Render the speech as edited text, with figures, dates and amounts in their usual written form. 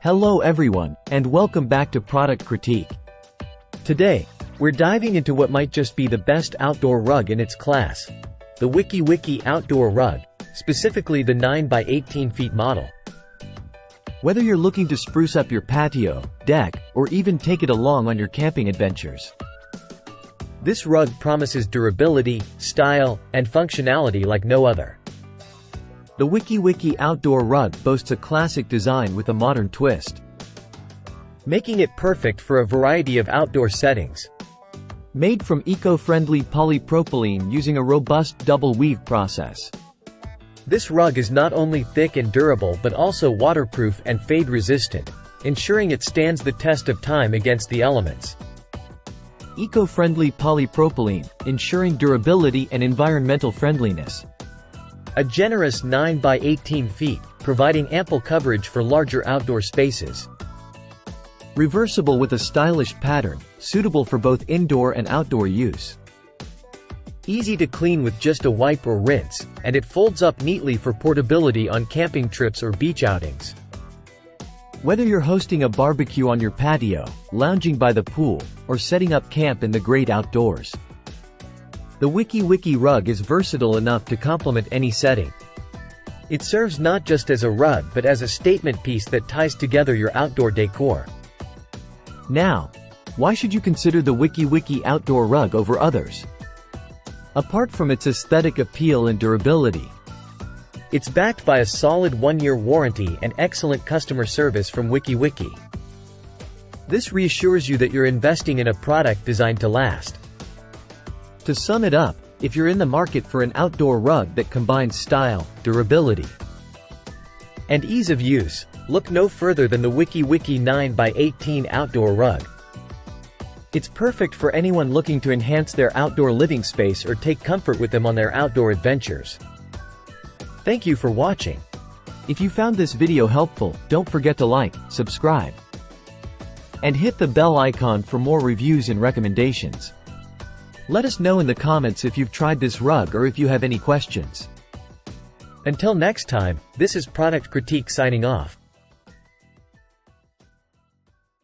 Hello everyone, and welcome back to Product Critique. Today, we're diving into what might just be the best outdoor rug in its class. The wikiwiki outdoor rug, specifically the 9 by 18 feet model. Whether you're looking to spruce up your patio, deck, or even take it along on your camping adventures, this rug promises durability, style, and functionality like no other. The wikiwiki outdoor rug boasts a classic design with a modern twist, making it perfect for a variety of outdoor settings. Made from eco-friendly polypropylene using a robust double weave process, this rug is not only thick and durable but also waterproof and fade-resistant, ensuring it stands the test of time against the elements. Eco-friendly polypropylene, ensuring durability and environmental friendliness. A generous 9 by 18 feet, providing ample coverage for larger outdoor spaces. Reversible with a stylish pattern, suitable for both indoor and outdoor use. Easy to clean with just a wipe or rinse, and it folds up neatly for portability on camping trips or beach outings. Whether you're hosting a barbecue on your patio, lounging by the pool, or setting up camp in the great outdoors, the wikiwiki rug is versatile enough to complement any setting. It serves not just as a rug but as a statement piece that ties together your outdoor decor. Now, why should you consider the wikiwiki outdoor rug over others? Apart from its aesthetic appeal and durability, it's backed by a solid 1-year warranty and excellent customer service from wikiwiki. This reassures you that you're investing in a product designed to last. To sum it up, if you're in the market for an outdoor rug that combines style, durability, and ease of use, look no further than the wikiwiki 9 by 18 outdoor rug. It's perfect for anyone looking to enhance their outdoor living space or take comfort with them on their outdoor adventures. Thank you for watching. If you found this video helpful, don't forget to like, subscribe, and hit the bell icon for more reviews and recommendations. Let us know in the comments if you've tried this rug or if you have any questions. Until next time, this is Product Critique signing off.